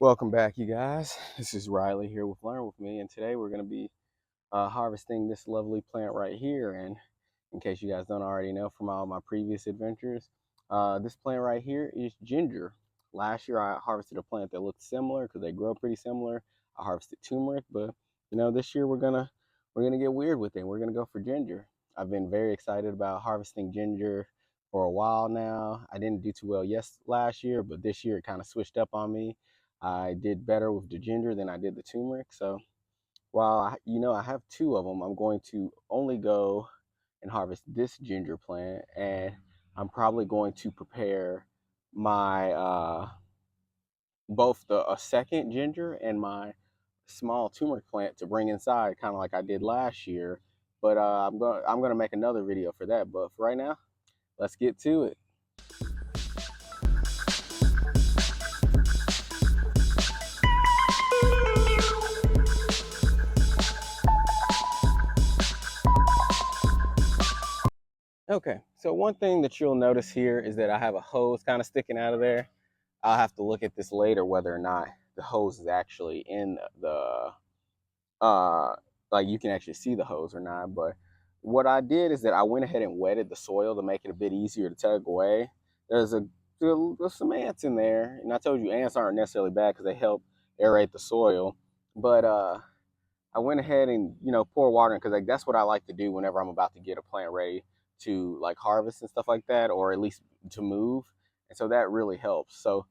Welcome back, you guys. This is Riley here with Learn With Me, and today we're going to be harvesting this lovely plant right here. And in case you guys don't already know from all my previous adventures, this plant right here is ginger. Last year I harvested a plant that looked similar because they grow pretty similar. I harvested turmeric, but this year we're gonna get weird with it. We're gonna go for ginger. I've been very excited about harvesting ginger for a while now. I didn't do too well last year, but this year it kind of switched up on me. I did better with the ginger than I did the turmeric. So while I have two of them, I'm going to only go and harvest this ginger plant, and I'm probably going to prepare my both the a second ginger and my small turmeric plant to bring inside, kind of like I did last year. But I'm gonna make another video for that. But for right now, let's get to it. Okay, so one thing that you'll notice here is that I have a hose kind of sticking out of there. I'll have to look at this later whether or not the hose is actually in the like you can actually see the hose or not. But what I did is that I went ahead and wetted the soil to make it a bit easier to tug away. There's some ants in there, and I told you ants aren't necessarily bad because they help aerate the soil. But I went ahead and pour water in because like that's what I like to do whenever I'm about to get a plant ready to like harvest and stuff like that, or at least to move. And so that really helps. So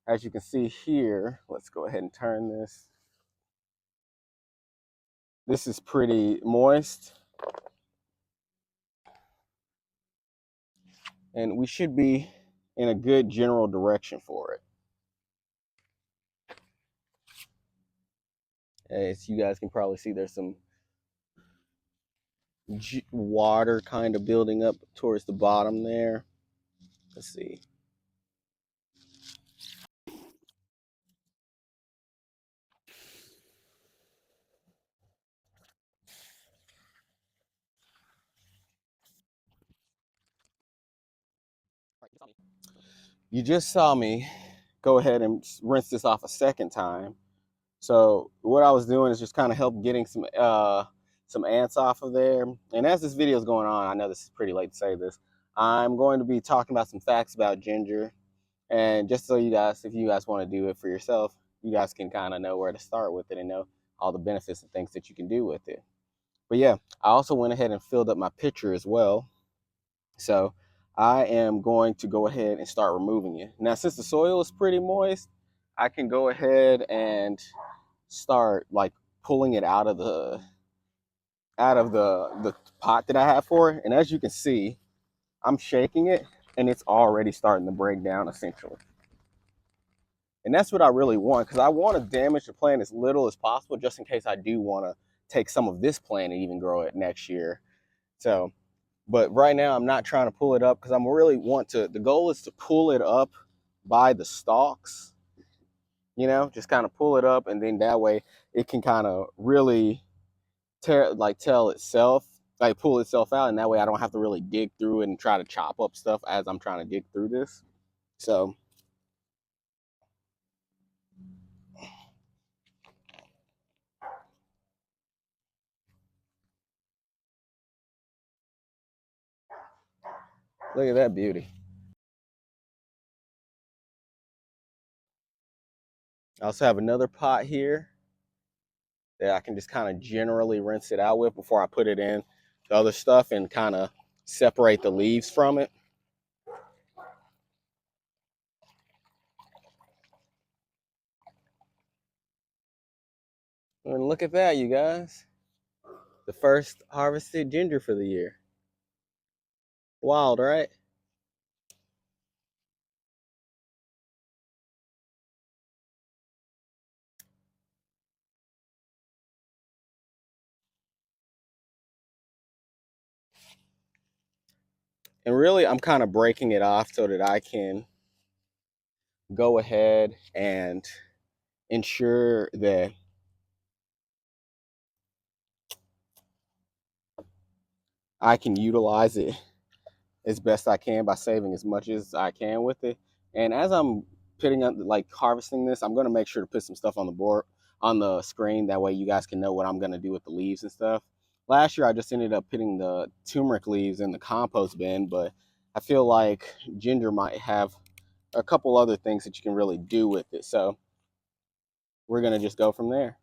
as you can see here, let's go ahead and turn this. This is pretty moist, and we should be in a good general direction for it. As you guys can probably see, there's some water kind of building up towards the bottom there. Let's see. You just saw me go ahead and rinse this off a second time. So what I was doing is just kind of help getting some ants off of there. And as this video is going on, I know this is pretty late to say this, I'm going to be talking about some facts about ginger. And just so you guys, if you guys want to do it for yourself, you guys can kind of know where to start with it and know all the benefits and things that you can do with it. But yeah, I also went ahead and filled up my pitcher as well. So I am going to go ahead and start removing it. Now, since the soil is pretty moist, I can go ahead and start like pulling it out of the pot that I have for it. And as you can see, I'm shaking it and it's already starting to break down essentially. And that's what I really want, because I want to damage the plant as little as possible just in case I do want to take some of this plant and even grow it next year. So, but right now I'm not trying to pull it up because I'm really the goal is to pull it up by the stalks, just kind of pull it up, and then that way it can kind of really tell itself, like pull itself out, and that way I don't have to really dig through it and try to chop up stuff as I'm trying to dig through this. So look at that beauty. I also have another pot here that I can just kind of generally rinse it out with before I put it in the other stuff and kind of separate the leaves from it. And look at that, you guys. The first harvested ginger for the year. Wild, right? And really, I'm kind of breaking it off so that I can go ahead and ensure that I can utilize it as best I can by saving as much as I can with it. And as I'm pitting up, like harvesting this, I'm gonna make sure to put some stuff on the board, on the screen. That way you guys can know what I'm gonna do with the leaves and stuff. Last year I just ended up putting the turmeric leaves in the compost bin, but I feel like ginger might have a couple other things that you can really do with it. So we're gonna just go from there.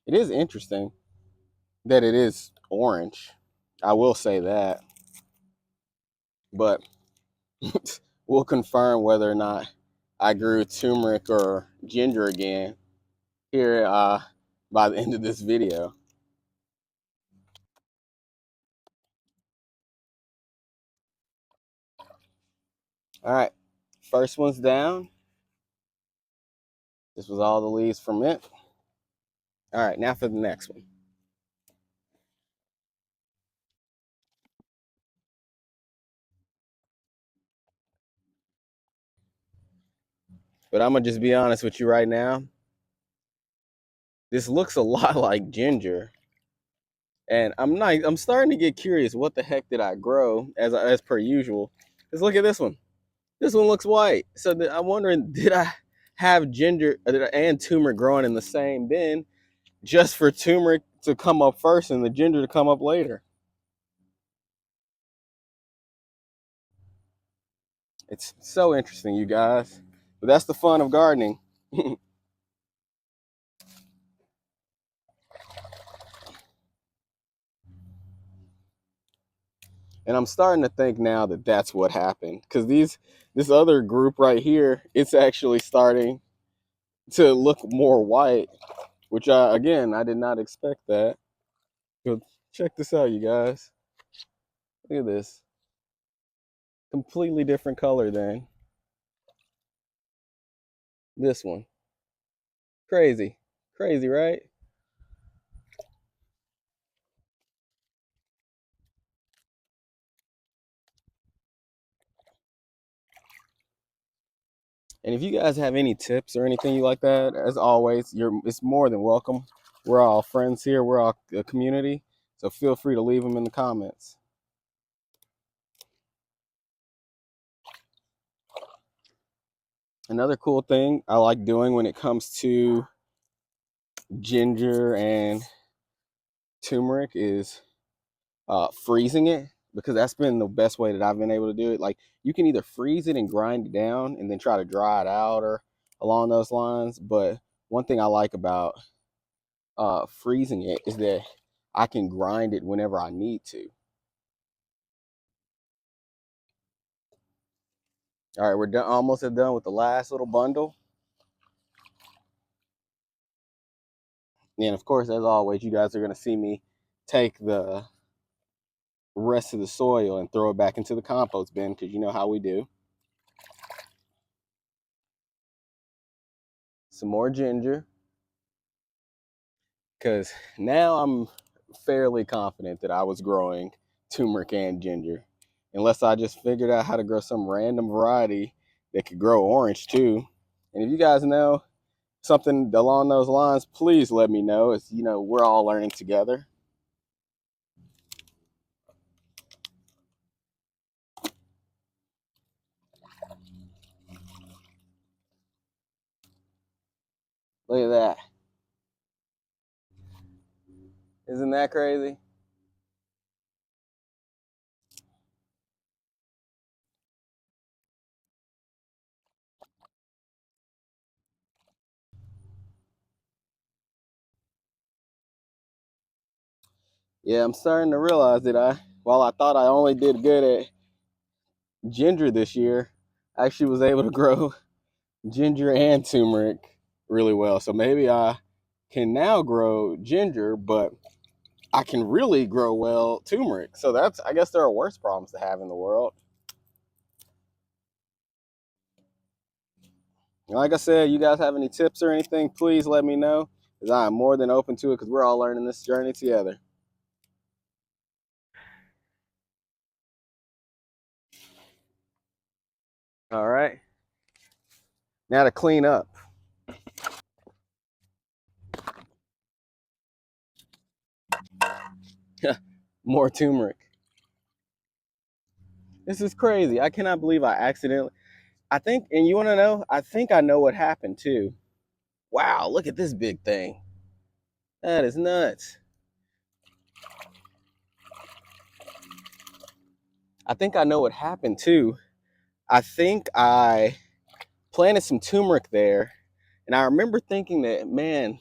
It is interesting that it is orange. I will say that, but we'll confirm whether or not I grew turmeric or ginger again here by the end of this video. All right, first one's down. This was all the leaves from it. All right, now for the next one. But I'm gonna just be honest with you right now. This looks a lot like ginger, and I'm starting to get curious. What the heck did I grow as per usual? Because look at this one. This one looks white. So I'm wondering, did I have ginger and turmeric growing in the same bin just for turmeric to come up first and the ginger to come up later? It's so interesting, you guys. But that's the fun of gardening. And I'm starting to think now that that's what happened, because this other group right here, it's actually starting to look more white, which again, I did not expect that. So check this out, you guys. Look at this. Completely different color than this one. Crazy. Crazy, right? And if you guys have any tips or anything you like that, as always, it's more than welcome. We're all friends here. We're all a community. So feel free to leave them in the comments. Another cool thing I like doing when it comes to ginger and turmeric is freezing it, because that's been the best way that I've been able to do it. Like, you can either freeze it and grind it down and then try to dry it out or along those lines. But one thing I like about freezing it is that I can grind it whenever I need to. All right, we're done, almost done with the last little bundle. And of course, as always, you guys are going to see me take the rest of the soil and throw it back into the compost bin, because you know how we do. Some more ginger, because now I'm fairly confident that I was growing turmeric and ginger, unless I just figured out how to grow some random variety that could grow orange too. And if you guys know something along those lines, please let me know. It's, we're all learning together. Look at that. Isn't that crazy? Yeah, I'm starting to realize that while I thought I only did good at ginger this year, I actually was able to grow ginger and turmeric really well. So maybe I can now grow ginger, but I can really grow well turmeric. So I guess there are worse problems to have in the world. Like I said, you guys have any tips or anything, please let me know, because I am more than open to it, because we're all learning this journey together. All right. Now to clean up. More turmeric. This is crazy. I cannot believe I accidentally, I think, and you want to know? I think I know what happened too. Wow, look at this big thing. That is nuts. I think I know what happened too. I think I planted some turmeric there, and I remember thinking that, man,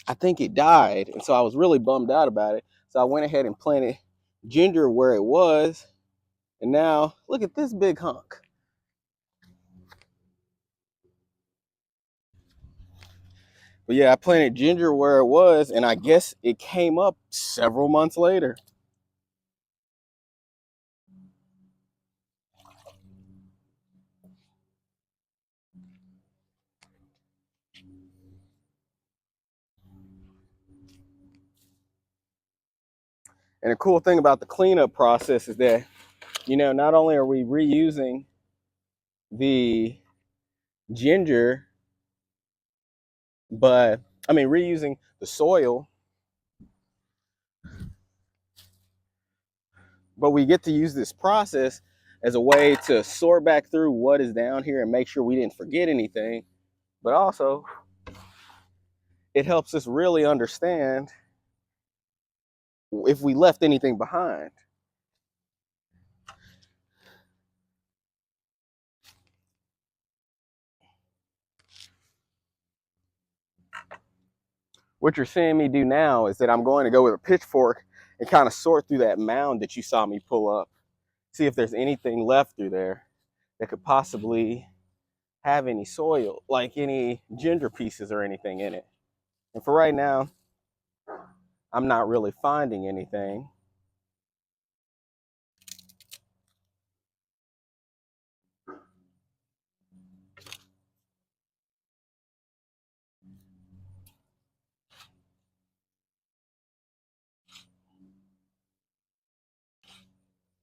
I think it died. And so I was really bummed out about it. So I went ahead and planted ginger where it was. And now look at this big hunk. But yeah, I planted ginger where it was, and I guess it came up several months later. And the cool thing about the cleanup process is that, not only are we reusing the ginger, but reusing the soil, but we get to use this process as a way to sort back through what is down here and make sure we didn't forget anything. But also, it helps us really understand if we left anything behind. What you're seeing me do now is that I'm going to go with a pitchfork and kind of sort through that mound that you saw me pull up, see if there's anything left through there that could possibly have any soil, like any ginger pieces or anything in it. And for right now, I'm not really finding anything.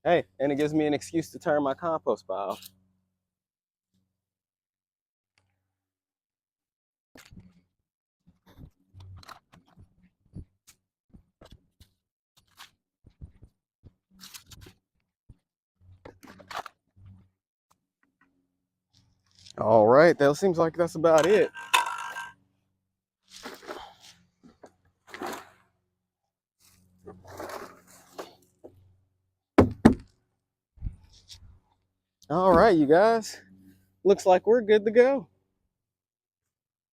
Hey, and it gives me an excuse to turn my compost pile. All right, that seems like that's about it. All right, you guys. Looks like we're good to go.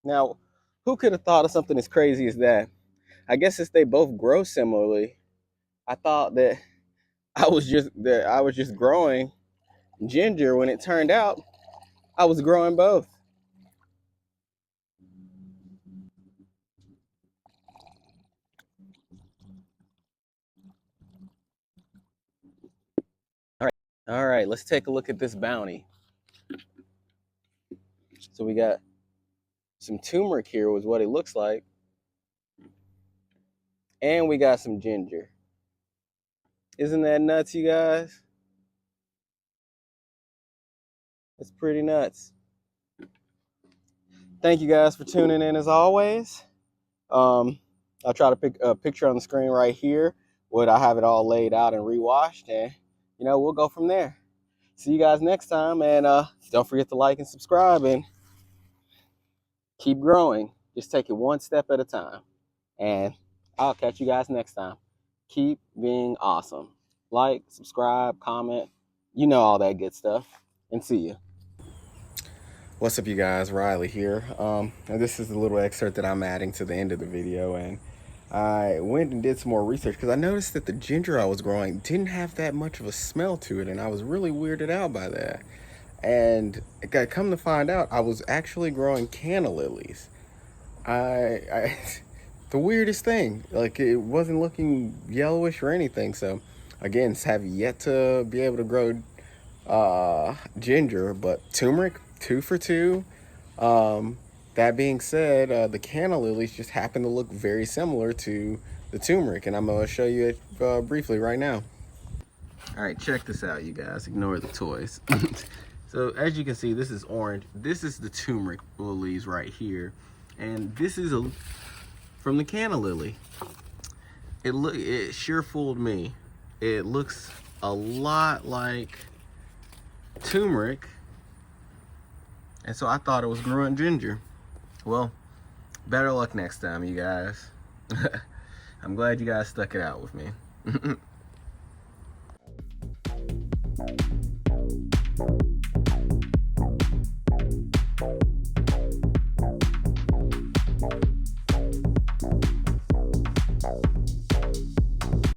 Now, who could have thought of something as crazy as that? I guess since they both grow similarly, I thought that I was just growing ginger when it turned out I was growing both. All right. All right, let's take a look at this bounty. So we got some turmeric here was what it looks like. And we got some ginger. Isn't that nuts, you guys? It's pretty nuts. Thank you guys for tuning in as always. I'll try to pick a picture on the screen right here. Would I have it all laid out and rewashed, and we'll go from there. See you guys next time, and don't forget to like and subscribe, and keep growing. Just take it one step at a time, and I'll catch you guys next time. Keep being awesome. Like, subscribe, comment, all that good stuff, and see you. What's up, you guys? Riley here. And this is a little excerpt that I'm adding to the end of the video, and I went and did some more research because I noticed that the ginger I was growing didn't have that much of a smell to it, and I was really weirded out by that. And I come to find out I was actually growing canna lilies. I the weirdest thing, like it wasn't looking yellowish or anything. So again, have yet to be able to grow ginger, but turmeric, 2 for 2. That being said, the canna lilies just happen to look very similar to the turmeric, and I'm going to show you it briefly right now. All right, check this out, you guys. Ignore the toys. So as you can see, this is orange. This is the turmeric lilies right here, and this is from the canna lily. It sure fooled me. It looks a lot like turmeric, and so I thought it was growing ginger. Well, better luck next time, you guys. I'm glad you guys stuck it out with me.